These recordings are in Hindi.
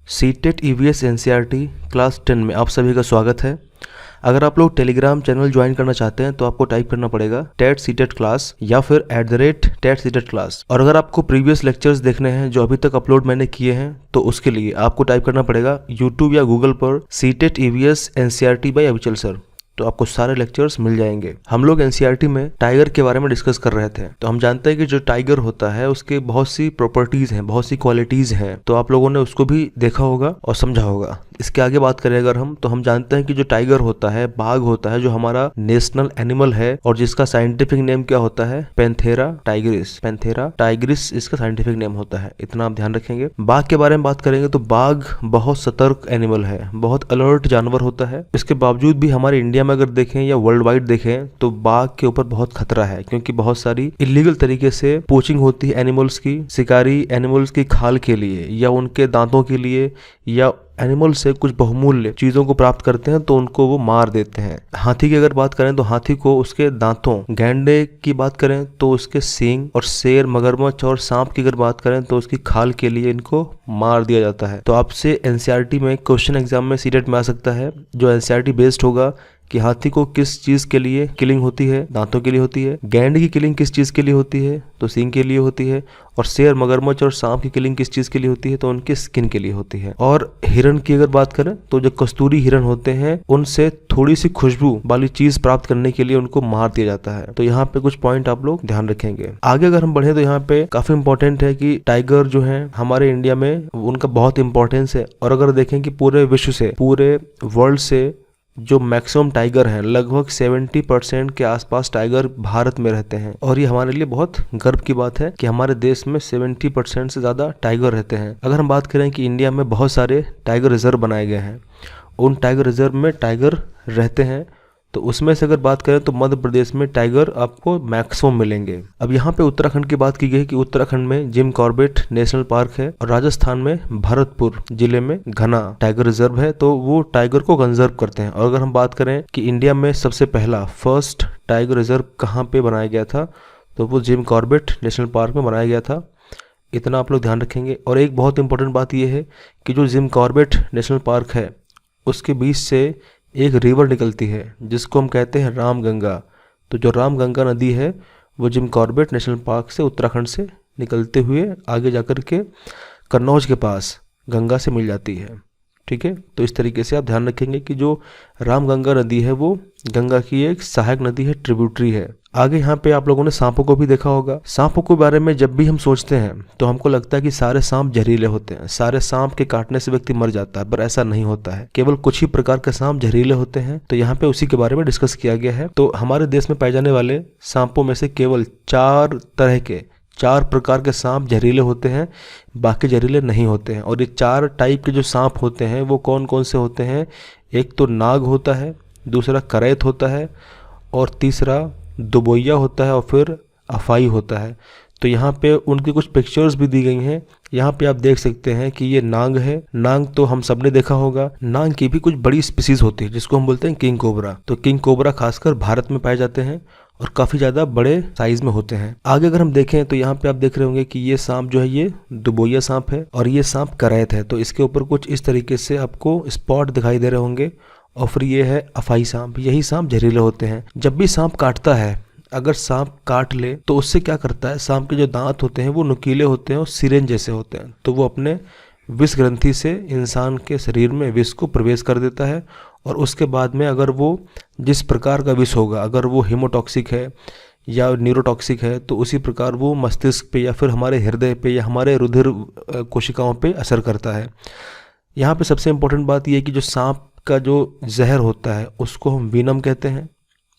सीटेट ईवीएस एनसीईआरटी क्लास 10 में आप सभी का स्वागत है। अगर आप लोग टेलीग्राम चैनल ज्वाइन करना चाहते हैं तो आपको टाइप करना पड़ेगा टेट सीटेट क्लास या फिर @टेट सीटेट क्लास। और अगर आपको प्रीवियस लेक्चर्स देखने हैं जो अभी तक अपलोड मैंने किए हैं तो उसके लिए आपको टाइप करना पड़ेगा यूट्यूब या गूगल पर सीटेट ईवीएस एनसीईआरटी बाय अविचल सर, तो आपको सारे लेक्चर्स मिल जाएंगे। हम लोग एनसीईआरटी में टाइगर के बारे में डिस्कस कर रहे थे, तो हम जानते हैं कि जो टाइगर होता है उसके बहुत सी प्रॉपर्टीज हैं, बहुत सी क्वालिटीज हैं, तो आप लोगों ने उसको भी देखा होगा और समझा होगा। इसके आगे बात करें अगर हम, तो हम जानते हैं कि जो टाइगर होता है, बाघ होता है, जो हमारा नेशनल एनिमल है और जिसका साइंटिफिक नेम क्या होता है, पैंथेरा टाइगरिस। पैंथेरा टाइगरिस इसका साइंटिफिक नेम होता है, इतना आप ध्यान रखेंगे। बाघ के बारे में बात करेंगे तो बाघ बहुत सतर्क एनिमल है, बहुत अलर्ट जानवर होता है। इसके बावजूद भी हमारे इंडिया में अगर देखें या वर्ल्ड वाइड देखें तो बाघ के ऊपर बहुत खतरा है, क्योंकि बहुत सारी इलीगल तरीके से पोचिंग होती है एनिमल्स की, शिकारी एनिमल्स की खाल के लिए या उनके दांतों के लिए, या एनिमल से कुछ बहुमूल्य चीजों को प्राप्त करते हैं तो उनको वो मार देते हैं। हाथी की अगर बात करें तो हाथी को उसके दांतों, गैंडे की बात करें तो उसके सींग, और शेर, मगरमच्छ और सांप की अगर बात करें तो उसकी खाल के लिए इनको मार दिया जाता है। तो आपसे एनसीईआरटी में क्वेश्चन एग्जाम में सीटेट में आ सकता है, जो एनसीईआरटी बेस्ड होगा कि हाथी को किस चीज के लिए किलिंग होती है, दांतों के लिए होती है। गैंड की किलिंग किस चीज के लिए होती है, तो सींग के लिए होती है। और शेर, मगरमच्छ और सांप की किलिंग किस चीज के लिए होती है, तो उनके स्किन के लिए होती है। और हिरन की अगर बात करें तो जो कस्तूरी हिरन होते हैं उनसे थोड़ी सी खुशबू वाली चीज प्राप्त करने के लिए उनको मार दिया जाता है। तो यहाँ पे कुछ पॉइंट आप लोग ध्यान रखेंगे। आगे अगर हम बढ़े तो यहाँ पे काफी इंपॉर्टेंट है कि टाइगर जो है हमारे इंडिया में उनका बहुत इंपॉर्टेंस है। और अगर देखें कि पूरे विश्व से, पूरे वर्ल्ड से जो मैक्सिमम टाइगर हैं, लगभग 70% के आसपास टाइगर भारत में रहते हैं। और ये हमारे लिए बहुत गर्व की बात है कि हमारे देश में 70% से ज़्यादा टाइगर रहते हैं। अगर हम बात करें कि इंडिया में बहुत सारे टाइगर रिजर्व बनाए गए हैं, उन टाइगर रिजर्व में टाइगर रहते हैं, तो उसमें से अगर बात करें तो मध्य प्रदेश में टाइगर आपको मैक्सिमम मिलेंगे। अब यहाँ पे उत्तराखंड की बात की गई कि उत्तराखंड में जिम कॉर्बेट नेशनल पार्क है, और राजस्थान में भरतपुर जिले में घना टाइगर रिजर्व है, तो वो टाइगर को कंजर्व करते हैं। और अगर हम बात करें कि इंडिया में सबसे पहला फर्स्ट टाइगर रिजर्व कहाँ पे बनाया गया था, तो वो जिम कॉर्बेट नेशनल पार्क में बनाया गया था। इतना आप लोग ध्यान रखेंगे। और एक बहुत इंपॉर्टेंट बात यह है कि जो जिम कॉर्बेट नेशनल पार्क है उसके बीच से एक रिवर निकलती है जिसको हम कहते हैं रामगंगा। तो जो रामगंगा नदी है वो जिम कॉर्बेट नेशनल पार्क से, उत्तराखंड से निकलते हुए आगे जाकर के कन्नौज के पास गंगा से मिल जाती है। ठीक है, तो इस तरीके से आप ध्यान रखेंगे कि जो रामगंगा नदी है वो गंगा की एक सहायक नदी है, ट्रिब्यूटरी है। आगे यहाँ पे आप लोगों ने सांपों को भी देखा होगा। सांपों के बारे में जब भी हम सोचते हैं तो हमको लगता है कि सारे सांप जहरीले होते हैं, सारे सांप के काटने से व्यक्ति मर जाता है, पर ऐसा नहीं होता है। केवल कुछ ही प्रकार के सांप जहरीले होते हैं, तो यहाँ पे उसी के बारे में डिस्कस किया गया है। तो हमारे देश में पाए जाने वाले सांपों में से केवल 4 प्रकार के सांप जहरीले होते हैं, बाकी जहरीले नहीं होते हैं। और ये 4 टाइप के जो सांप होते हैं वो कौन कौन से होते हैं? एक तो नाग होता है, दूसरा करैत होता है, और तीसरा दुबोइया होता है, और फिर अफाई होता है। तो यहाँ पे उनकी कुछ पिक्चर्स भी दी गई हैं। यहाँ पे आप देख सकते हैं कि ये नाग है। नाग तो हम सबने देखा होगा। नाग की भी कुछ बड़ी स्पीसीज होती है जिसको हम बोलते हैं किंग कोबरा। तो किंग कोबरा खासकर भारत में पाए जाते हैं और काफ़ी ज़्यादा बड़े साइज में होते हैं। आगे अगर हम देखें तो यहाँ पे आप देख रहे होंगे कि ये सांप जो है ये दुबोइया सांप है, और ये सांप करैत है। तो इसके ऊपर कुछ इस तरीके से आपको स्पॉट दिखाई दे रहे होंगे। और फिर ये है अफाई सांप। यही सांप जहरीले होते हैं। जब भी सांप काटता है, अगर सांप काट ले तो उससे क्या करता है, सांप के जो दांत होते हैं वो नुकीले होते हैं और सिरेंज जैसे होते हैं, तो वो अपने विष ग्रंथि से इंसान के शरीर में विष को प्रवेश कर देता है। और उसके बाद में अगर वो जिस प्रकार का विष होगा, अगर वो हीमोटॉक्सिक है या न्यूरोटॉक्सिक है, तो उसी प्रकार वो मस्तिष्क पे या फिर हमारे हृदय पे या हमारे रुधिर कोशिकाओं पे असर करता है। यहाँ पे सबसे इम्पोर्टेंट बात यह है कि जो सांप का जो जहर होता है उसको हम वीनम कहते हैं।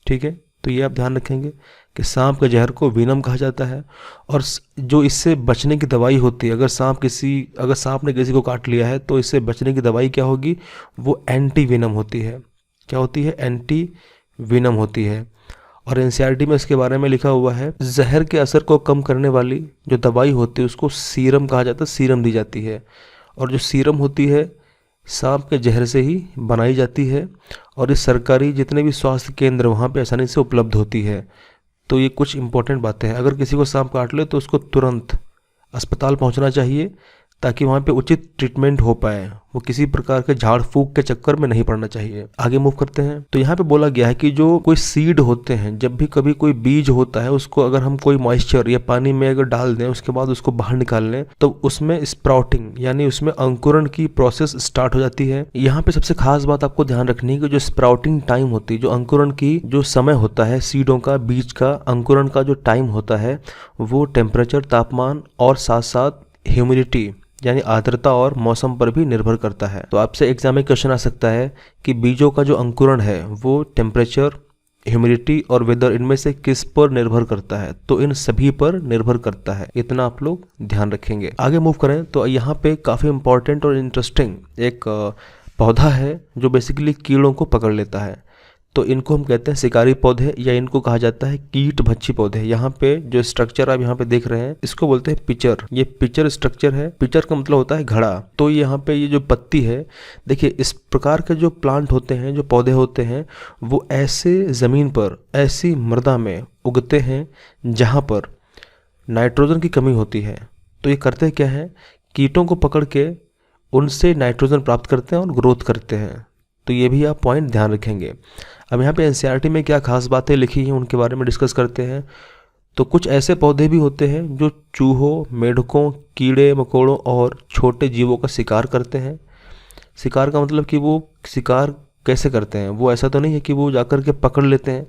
ठीक है, तो ये आप ध्यान रखेंगे कि सांप के जहर को वीनम कहा जाता है। और जो इससे बचने की दवाई होती है, अगर सांप ने किसी को काट लिया है तो इससे बचने की दवाई क्या होगी, वो एंटी वीनम होती है। क्या होती है? एंटी वीनम होती है। और एनसीईआरटी में इसके बारे में लिखा हुआ है, जहर के असर को कम करने वाली जो दवाई होती है उसको सीरम कहा जाता है, सीरम दी जाती है। और जो सीरम होती है सांप के जहर से ही बनाई जाती है, और इस सरकारी जितने भी स्वास्थ्य केंद्र वहाँ पे आसानी से उपलब्ध होती है। तो ये कुछ इंपॉर्टेंट बातें हैं। अगर किसी को सांप काट ले तो उसको तुरंत अस्पताल पहुँचना चाहिए, ताकि वहाँ पे उचित ट्रीटमेंट हो पाए। वो किसी प्रकार के झाड़ फूक के चक्कर में नहीं पड़ना चाहिए। आगे मूव करते हैं। तो यहाँ पे बोला गया है कि जो कोई सीड होते हैं, जब भी कभी कोई बीज होता है, उसको अगर हम कोई मॉइस्चर या पानी में अगर डाल दें, उसके बाद उसको बाहर निकाल लें, तो उसमें स्प्राउटिंग यानी उसमें अंकुरण की प्रोसेस स्टार्ट हो जाती है। यहाँ पे सबसे खास बात आपको ध्यान रखनी है कि जो स्प्राउटिंग टाइम होती है, जो अंकुरण की जो समय होता है, सीडों का, बीज का अंकुरण का जो टाइम होता है, वो टेम्परेचर, तापमान और साथ साथ ह्यूमिडिटी यानी आर्द्रता और मौसम पर भी निर्भर करता है। तो आपसे एग्जाम में क्वेश्चन आ सकता है कि बीजों का जो अंकुरण है वो टेम्परेचर, ह्यूमिडिटी और वेदर, इनमें से किस पर निर्भर करता है? तो इन सभी पर निर्भर करता है। इतना आप लोग ध्यान रखेंगे। आगे मूव करें तो यहाँ पे काफ़ी इंपॉर्टेंट और इंटरेस्टिंग एक पौधा है जो बेसिकली कीड़ों को पकड़ लेता है। तो इनको हम कहते हैं शिकारी पौधे, या इनको कहा जाता है कीट भक्षी पौधे। यहाँ पे जो स्ट्रक्चर आप यहाँ पे देख रहे हैं, इसको बोलते हैं पिचर। ये पिचर स्ट्रक्चर है। पिचर का मतलब होता है घड़ा। तो यहाँ पे ये जो पत्ती है, देखिए इस प्रकार के जो प्लांट होते हैं, जो पौधे होते हैं, वो ऐसे ज़मीन पर, ऐसी मृदा में उगते हैं जहाँ पर नाइट्रोजन की कमी होती है। तो ये करते क्या है, कीटों को पकड़ के उनसे नाइट्रोजन प्राप्त करते हैं और ग्रोथ करते हैं। तो ये भी आप पॉइंट ध्यान रखेंगे। अब यहाँ पे एनसीईआरटी में क्या खास बातें लिखी हैं उनके बारे में डिस्कस करते हैं। तो कुछ ऐसे पौधे भी होते हैं जो चूहों, मेढकों, कीड़े मकोड़ों और छोटे जीवों का शिकार करते हैं। शिकार का मतलब कि वो शिकार कैसे करते हैं? वो ऐसा तो नहीं है कि वो जाकर के पकड़ लेते हैं।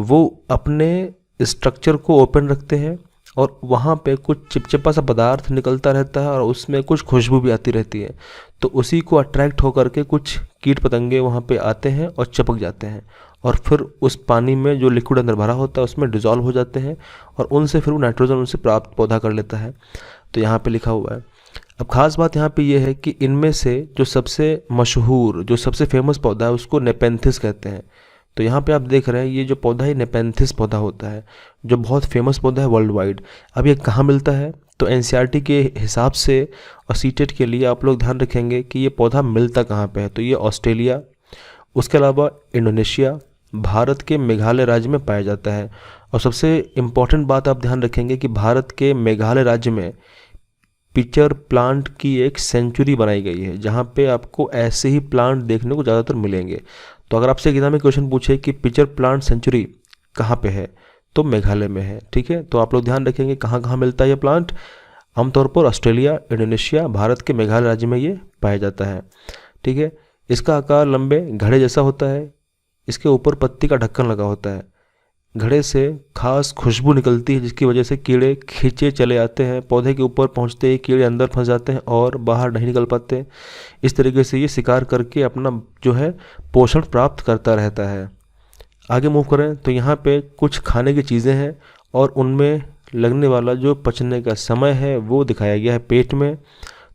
वो अपने स्ट्रक्चर को ओपन रखते हैं और वहाँ पे कुछ चिपचिपा सा पदार्थ निकलता रहता है और उसमें कुछ खुशबू भी आती रहती है। तो उसी को अट्रैक्ट होकर के कुछ कीट पतंगे वहाँ पे आते हैं और चिपक जाते हैं, और फिर उस पानी में जो लिक्विड अंदर भरा होता है उसमें डिज़ोल्व हो जाते हैं, और उनसे फिर वो नाइट्रोजन उनसे प्राप्त पौधा कर लेता है। तो यहाँ पे लिखा हुआ है। अब खास बात यहाँ पे ये है कि इनमें से जो सबसे मशहूर, जो सबसे फेमस पौधा है, उसको नेपेंथिस कहते हैं। तो यहाँ पे आप देख रहे हैं ये जो पौधा है नेपेंथिस पौधा होता है, जो बहुत फेमस पौधा है वर्ल्ड वाइड। अब ये कहाँ मिलता है? तो एनसीईआरटी के हिसाब से और सीटेट के लिए आप लोग ध्यान रखेंगे कि ये पौधा मिलता कहाँ पे है। तो ये ऑस्ट्रेलिया, उसके अलावा इंडोनेशिया, भारत के मेघालय राज्य में पाया जाता है। और सबसे इम्पॉर्टेंट बात आप ध्यान रखेंगे कि भारत के मेघालय राज्य में पिचर प्लांट की एक सेंचुरी बनाई गई है, जहाँ पे आपको ऐसे ही प्लांट देखने को ज़्यादातर मिलेंगे। तो अगर आपसे एग्जाम में क्वेश्चन पूछे कि पिचर प्लांट सेंचुरी कहाँ पे है, तो मेघालय में है। ठीक है, तो आप लोग ध्यान रखेंगे कहाँ कहाँ मिलता है ये प्लांट। आमतौर पर ऑस्ट्रेलिया, इंडोनेशिया, भारत के मेघालय राज्य में ये पाया जाता है। ठीक है, इसका आकार लंबे घड़े जैसा होता है। इसके ऊपर पत्ती का ढक्कन लगा होता है। घड़े से खास खुशबू निकलती है, जिसकी वजह से कीड़े खींचे चले आते हैं। पौधे के ऊपर पहुंचते ही कीड़े अंदर फंस जाते हैं और बाहर नहीं निकल पाते। इस तरीके से ये शिकार करके अपना जो है पोषण प्राप्त करता रहता है। आगे मूव करें तो यहाँ पे कुछ खाने की चीज़ें हैं और उनमें लगने वाला जो पचने का समय है वो दिखाया गया है पेट में।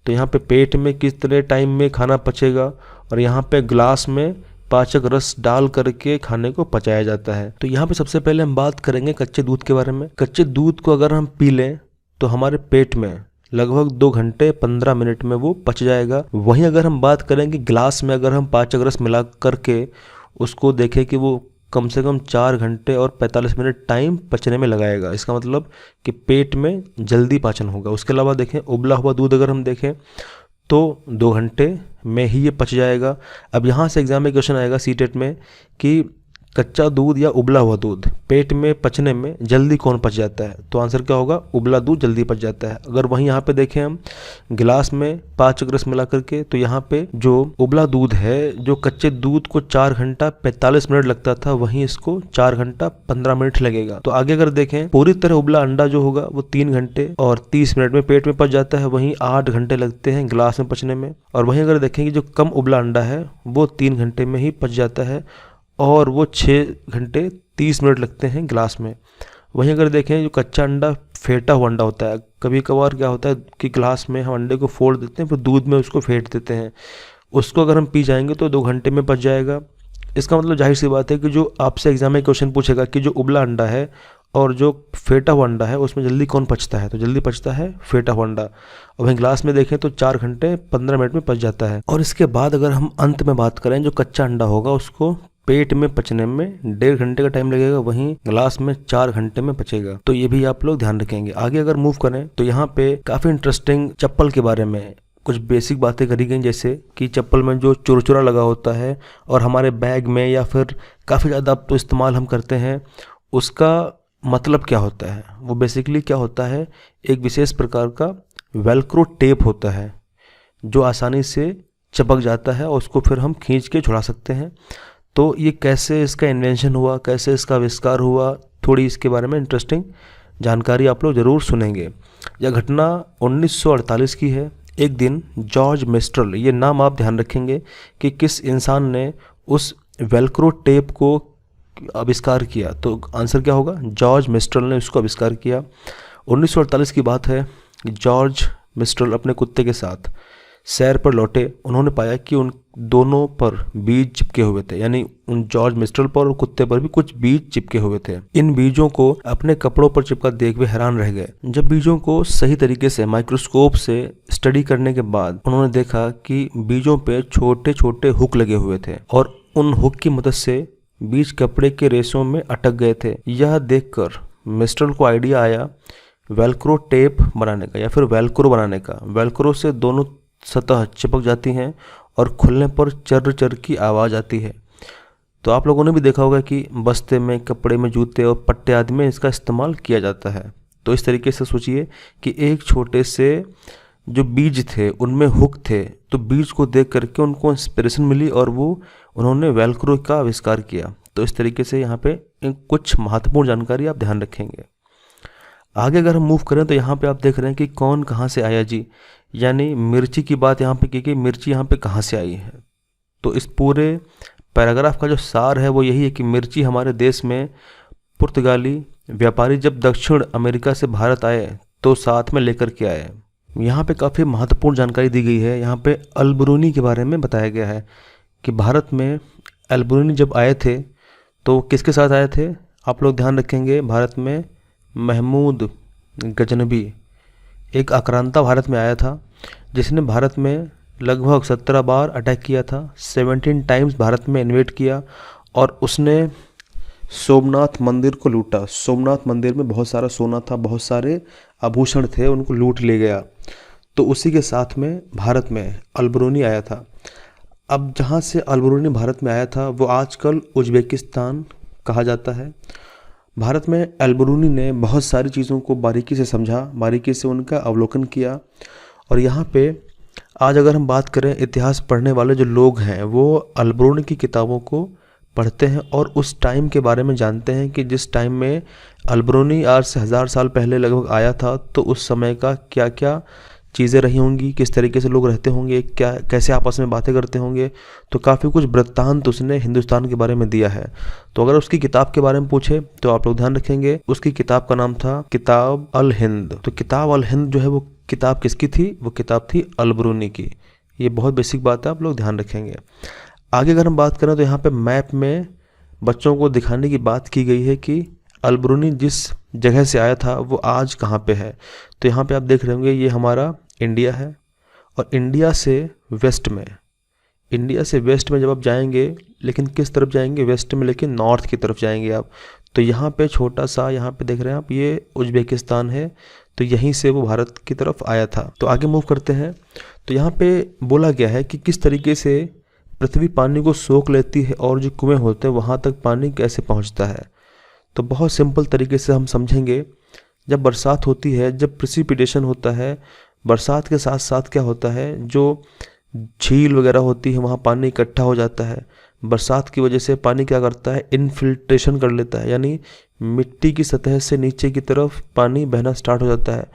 तो यहाँ पे पेट में किस तरह टाइम में खाना पचेगा, और यहाँ पे ग्लास में पाचक रस डाल करके खाने को पचाया जाता है। तो यहाँ पे सबसे पहले हम बात करेंगे कच्चे दूध के बारे में। कच्चे दूध को अगर हम पी लें तो हमारे पेट में लगभग 2 घंटे 15 मिनट में वो पच जाएगा। वहीं अगर हम बात करें कि ग्लास में अगर हम पाचक रस मिला करके उसको देखें कि वो कम से कम 4 घंटे और 45 मिनट टाइम पचने में लगाएगा। इसका मतलब कि पेट में जल्दी पाचन होगा। उसके अलावा देखें उबला हुआ दूध अगर हम देखें तो 2 घंटे में ही ये पच जाएगा। अब यहाँ से एग्जाम में क्वेश्चन आएगा सीटेट में कि कच्चा दूध या उबला हुआ दूध पेट में पचने में जल्दी कौन पच जाता है? तो आंसर क्या होगा? उबला दूध जल्दी पच जाता है। अगर वहीं यहाँ पे देखें हम गिलास में पाचक रस मिला करके, तो यहाँ पे जो उबला दूध है, जो कच्चे दूध को 4 घंटा 45 मिनट लगता था, वहीं इसको 4 घंटा 15 मिनट लगेगा। तो आगे अगर देखें पूरी तरह उबला अंडा जो होगा वो 3 घंटे और 30 मिनट में पेट में पच जाता है, वहीं 8 घंटे लगते हैं गिलास में पचने में। और वहीं अगर देखें कि जो कम उबला अंडा है वो 3 घंटे में ही पच जाता है और वो 6 घंटे 30 मिनट लगते हैं गिलास में। वहीं अगर देखें जो कच्चा अंडा फेंटा हुआ अंडा होता है, कभी कभार क्या होता है कि गिलास में हम अंडे को फोड़ देते हैं फिर दूध में उसको फेंट देते हैं, उसको अगर हम पी जाएंगे तो 2 घंटे में पच जाएगा। इसका मतलब जाहिर सी बात है कि जो आपसे एग्जाम में क्वेश्चन पूछेगा कि जो उबला अंडा है और जो फेंटा हुआ अंडा है उसमें जल्दी कौन पचता है, तो जल्दी पचता है फेंटा हुआ अंडा। और वहीं ग्लास में देखें तो 4 घंटे 15 मिनट में पच जाता है। और इसके बाद अगर हम अंत में बात करें जो कच्चा अंडा होगा उसको पेट में पचने में 1.5 घंटे का टाइम लगेगा, वहीं ग्लास में 4 घंटे में पचेगा। तो ये भी आप लोग ध्यान रखेंगे। आगे अगर मूव करें तो यहाँ पे काफ़ी इंटरेस्टिंग चप्पल के बारे में कुछ बेसिक बातें करी गई, जैसे कि चप्पल में जो चुरचुरा लगा होता है और हमारे बैग में या फिर काफ़ी ज़्यादा अब तो इस्तेमाल हम करते हैं, उसका मतलब क्या होता है। वो बेसिकली क्या होता है, एक विशेष प्रकार का वेलक्रो टेप होता है जो आसानी से चिपक जाता है और उसको फिर हम खींच के छुड़ा सकते हैं। तो ये कैसे इसका इन्वेंशन हुआ, कैसे इसका आविष्कार हुआ, थोड़ी इसके बारे में इंटरेस्टिंग जानकारी आप लोग ज़रूर सुनेंगे। यह घटना 1948 की है। एक दिन जॉर्ज मिस्ट्रल, ये नाम आप ध्यान रखेंगे कि किस इंसान ने उस वेलक्रो टेप को आविष्कार किया। तो आंसर क्या होगा, जॉर्ज मिस्ट्रल ने उसको आविष्कार किया। 1948 की बात है। जॉर्ज मिस्ट्रल अपने कुत्ते के साथ सैर पर लौटे। उन्होंने पाया कि उन दोनों पर बीज चिपके हुए थे, यानी उन जॉर्ज मिस्ट्रल पर और कुत्ते पर भी कुछ बीज चिपके हुए थे। इन बीजों को अपने कपड़ों पर चिपका देख वे हैरान रह गए। जब बीजों को सही तरीके से माइक्रोस्कोप से स्टडी करने के बाद उन्होंने देखा कि बीजों पे छोटे छोटे हुक लगे हुए थे और उन हुक की मदद से बीज कपड़े के रेशों में अटक गए थे। यह देखकर मिस्ट्रल को आइडिया आया वेलक्रो टेप बनाने का या फिर वेलक्रो बनाने का। वेलक्रो से दोनों सतह चिपक जाती हैं और खुलने पर चर्र चर्र की आवाज़ आती है। तो आप लोगों ने भी देखा होगा कि बस्ते में, कपड़े में, जूते और पट्टे आदि में इसका इस्तेमाल किया जाता है। तो इस तरीके से सोचिए कि एक छोटे से जो बीज थे उनमें हुक थे, तो बीज को देख करके उनको इंस्पिरेशन मिली और वो उन्होंने वेलक्रो का आविष्कार किया। तो इस तरीके से यहाँ पे कुछ महत्वपूर्ण जानकारी आप ध्यान रखेंगे। आगे अगर हम मूव करें तो यहाँ पे आप देख रहे हैं कि कौन कहाँ से आया जी, यानी मिर्ची की बात यहाँ पे की कि मिर्ची यहाँ पे कहाँ से आई है। तो इस पूरे पैराग्राफ का जो सार है वो यही है कि मिर्ची हमारे देश में पुर्तगाली व्यापारी जब दक्षिण अमेरिका से भारत आए तो साथ में लेकर के आए। यहाँ पे काफ़ी महत्वपूर्ण जानकारी दी गई है। यहाँ पे अल्बरूनी के बारे में बताया गया है कि भारत में अल्बरूनी जब आए थे तो किसके साथ आए थे, आप लोग ध्यान रखेंगे। भारत में महमूद गजनबी एक आक्रांता भारत में आया था जिसने भारत में लगभग 17 बार अटैक किया था, 17 टाइम्स भारत में इन्वेड किया और उसने सोमनाथ मंदिर को लूटा। सोमनाथ मंदिर में बहुत सारा सोना था, बहुत सारे आभूषण थे, उनको लूट ले गया। तो उसी के साथ में भारत में अल्बरूनी आया था। अब जहाँ से अल्बरूनी भारत में आया था वो आजकल उज़्बेकिस्तान कहा जाता है। भारत में अल्बरूनी ने बहुत सारी चीज़ों को बारीकी से समझा, बारीकी से उनका अवलोकन किया। और यहाँ पे आज अगर हम बात करें, इतिहास पढ़ने वाले जो लोग हैं वो अल्बरूनी की किताबों को पढ़ते हैं और उस टाइम के बारे में जानते हैं कि जिस टाइम में अल्बरूनी आज से 1000 साल पहले लगभग आया था तो उस समय का क्या क्या चीज़ें रही होंगी, किस तरीके से लोग रहते होंगे, क्या कैसे आपस में बातें करते होंगे। तो काफ़ी कुछ वृत्तांत उसने हिंदुस्तान के बारे में दिया है। तो अगर उसकी किताब के बारे में पूछे तो आप लोग ध्यान रखेंगे उसकी किताब का नाम था किताब अल हिंद। तो किताब अल हिंद जो है वो किताब किसकी थी, वो किताब थी अल्बरूनी की। ये बहुत बेसिक बात है, आप लोग ध्यान रखेंगे। आगे अगर हम बात करें तो यहाँ पे मैप में बच्चों को दिखाने की बात की गई है कि अल्बरूनी जिस जगह से आया था वो आज कहाँ पे है। तो यहाँ पे आप देख रहे होंगे ये हमारा इंडिया है और इंडिया से वेस्ट में, इंडिया से वेस्ट में जब आप जाएंगे, लेकिन किस तरफ जाएंगे, वेस्ट में, लेकिन नॉर्थ की तरफ जाएंगे आप। तो यहाँ पे छोटा सा, यहाँ पे देख रहे हैं आप, ये उज़्बेकिस्तान है। तो यहीं से वो भारत की तरफ आया था। तो आगे मूव करते हैं। तो यहाँ पे बोला गया है कि किस तरीके से पृथ्वी पानी को सोख लेती है और जो कुएँ होते हैं वहाँ तक पानी कैसे पहुँचता है। तो बहुत सिंपल तरीके से हम समझेंगे, जब बरसात होती है, जब प्रेसिपिटेशन होता है, बरसात के साथ साथ क्या होता है, जो झील वगैरह होती है वहाँ पानी इकट्ठा हो जाता है। बरसात की वजह से पानी क्या करता है, इनफिल्ट्रेशन कर लेता है, यानी मिट्टी की सतह से नीचे की तरफ पानी बहना स्टार्ट हो जाता है।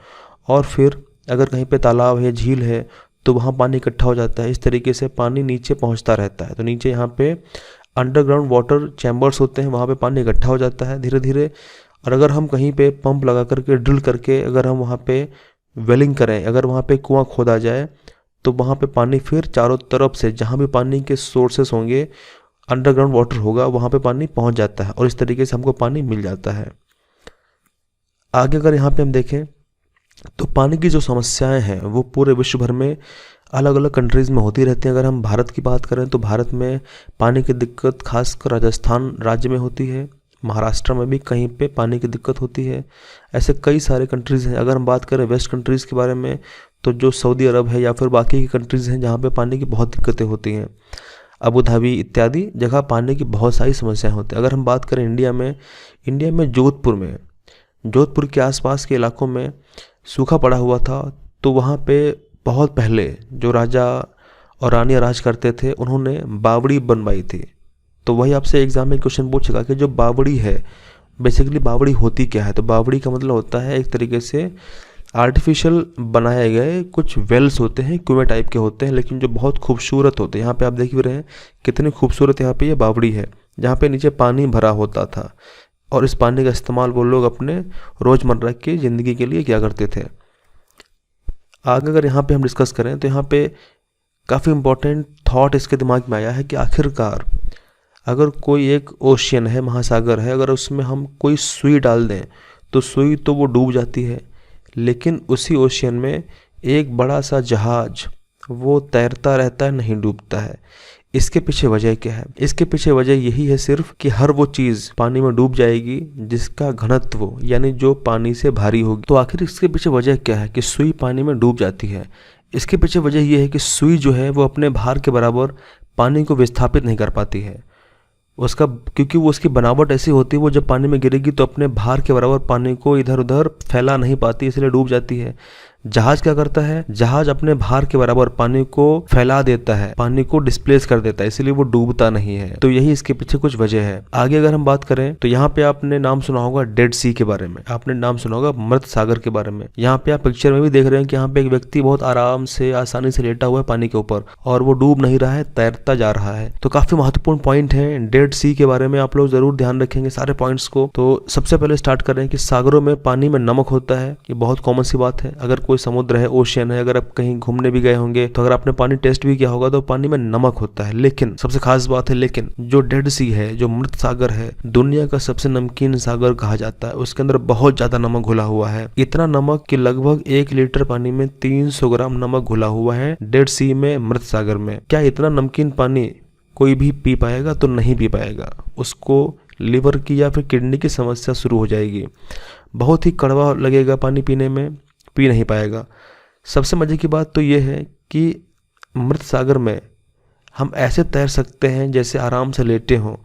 और फिर अगर कहीं पे तालाब है, झील है, तो वहाँ पानी इकट्ठा हो जाता है। इस तरीके से पानी नीचे पहुँचता रहता है। तो नीचे यहाँ पे अंडरग्राउंड वाटर चैम्बर्स होते हैं, वहाँ पे पानी इकट्ठा हो जाता है धीरे धीरे। और अगर हम कहीं पे पंप लगा करके, ड्रिल करके अगर हम वहाँ पे वेलिंग करें, अगर वहाँ पे कुआं खोदा जाए, तो वहाँ पे पानी फिर चारों तरफ से जहाँ भी पानी के सोर्सेस होंगे, अंडरग्राउंड वाटर होगा, वहाँ पे पानी पहुँच जाता है और इस तरीके से हमको पानी मिल जाता है। आगे अगर यहाँ पे हम देखें तो पानी की जो समस्याएं हैं वो पूरे विश्व भर में अलग अलग कंट्रीज़ में होती रहती हैं। अगर हम भारत की बात करें तो भारत में पानी की दिक्कत खासकर राजस्थान राज्य में होती है, महाराष्ट्र में भी कहीं पे पानी की दिक्कत होती है। ऐसे कई सारे कंट्रीज़ हैं। अगर हम बात करें वेस्ट कंट्रीज़ के बारे में तो जो सऊदी अरब है या फिर बाकी की कंट्रीज़ हैं जहाँ पे पानी की बहुत दिक्कतें होती हैं, अबू धाबी इत्यादि जगह पानी की बहुत सारी समस्याएं होती हैं। अगर हम बात करें इंडिया में जोधपुर के आसपास के इलाकों में सूखा पड़ा हुआ था, तो वहाँ पे बहुत पहले जो राजा और रानियाँ राज करते थे उन्होंने बावड़ी बनवाई थी। तो वही आपसे एग्जाम में क्वेश्चन पूछेगा कि जो बावड़ी है, बेसिकली बावड़ी होती क्या है। तो बावड़ी का मतलब होता है एक तरीके से आर्टिफिशियल बनाए गए कुछ वेल्स होते हैं, कुएं टाइप के होते हैं, लेकिन जो बहुत खूबसूरत होते हैं। यहाँ पे आप देख भी रहे हैं कितनी खूबसूरत यहाँ पे ये बावड़ी है, जहाँ पे नीचे पानी भरा होता था और इस पानी का इस्तेमाल वो लोग अपने रोज़मर्रा की ज़िंदगी के लिए क्या करते थे। आगे अगर यहाँ पे हम डिस्कस करें तो यहाँ पे काफ़ी इम्पोर्टेंट थॉट इसके दिमाग में आया है कि आखिरकार अगर कोई एक ओशियन है, महासागर है, अगर उसमें हम कोई सुई डाल दें तो सुई तो वो डूब जाती है, लेकिन उसी ओशियन में एक बड़ा सा जहाज वो तैरता रहता है, नहीं डूबता है। इसके पीछे वजह क्या है? इसके पीछे वजह यही है सिर्फ कि हर वो चीज़ पानी में डूब जाएगी जिसका घनत्व यानी जो पानी से भारी होगी। तो आखिर इसके पीछे वजह क्या है कि सुई पानी में डूब जाती है? इसके पीछे वजह यह है कि सुई जो है वो अपने भार के बराबर पानी को विस्थापित नहीं कर पाती है उसका, क्योंकि वो उसकी बनावट ऐसी होती है वो जब पानी में गिरेगी तो अपने भार के बराबर पानी को इधर उधर फैला नहीं पाती, इसलिए डूब जाती है। जहाज क्या करता है? जहाज अपने भार के बराबर पानी को फैला देता है, पानी को डिस्प्लेस कर देता है, इसलिए वो डूबता नहीं है। तो यही इसके पीछे कुछ वजह है। आगे अगर हम बात करें तो यहाँ पे आपने नाम सुना होगा डेड सी के बारे में, आपने नाम सुना होगा मृत सागर के बारे में। यहाँ पे आप पिक्चर में भी देख रहे हैं कि यहाँ पे एक व्यक्ति बहुत आराम से आसानी से लेटा हुआ है पानी के ऊपर और वो डूब नहीं रहा है, तैरता जा रहा है। तो काफी महत्वपूर्ण पॉइंट है डेड सी के बारे में, आप लोग जरूर ध्यान रखेंगे सारे पॉइंट्स को। तो सबसे पहले स्टार्ट कर रहे हैं कि सागरों में पानी में नमक होता है, ये बहुत कॉमन सी बात है। अगर कोई समुद्र है, ओशियन है, अगर आप कहीं घूमने भी गए होंगे तो अगर आपने पानी टेस्ट भी किया होगा तो पानी में नमक होता है। लेकिन सबसे खास बात है, लेकिन जो डेड सी है, जो मृत सागर है, दुनिया का सबसे नमकीन सागर कहा जाता है। उसके अंदर बहुत ज्यादा नमक घुला हुआ है, इतना नमक कि लगभग 1 लीटर पानी में 300 ग्राम नमक घुला हुआ है डेड सी में, मृत सागर में। क्या इतना नमकीन पानी कोई भी पी पाएगा? तो नहीं पी पाएगा, उसको लिवर की या फिर किडनी की समस्या शुरू हो जाएगी। बहुत ही कड़वा लगेगा पानी पीने में, पी नहीं पाएगा। सबसे मजे की बात तो ये है कि मृत सागर में हम ऐसे तैर सकते हैं जैसे आराम से लेटे हों।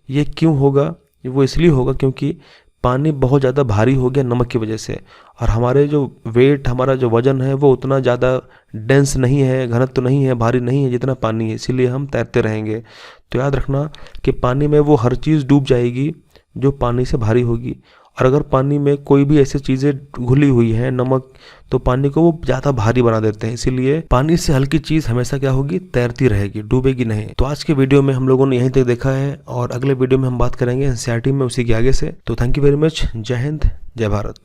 ये क्यों होगा? वो इसलिए होगा क्योंकि पानी बहुत ज़्यादा भारी हो गया नमक की वजह से, और हमारे जो वेट, हमारा जो वजन है वो उतना ज़्यादा डेंस नहीं है, घनत्व तो नहीं है, भारी नहीं है जितना पानी है, इसीलिए हम तैरते रहेंगे। तो याद रखना कि पानी में वो हर चीज़ डूब जाएगी जो पानी से भारी होगी, और अगर पानी में कोई भी ऐसी चीज़ें घुली हुई है, नमक, तो पानी को वो ज़्यादा भारी बना देते हैं। इसीलिए पानी से हल्की चीज़ हमेशा क्या होगी? तैरती रहेगी, डूबेगी नहीं। तो आज के वीडियो में हम लोगों ने यहीं तक देखा है और अगले वीडियो में हम बात करेंगे एनसीईआरटी में उसी के आगे से। तो थैंक यू वेरी मच। जय हिंद, जय भारत।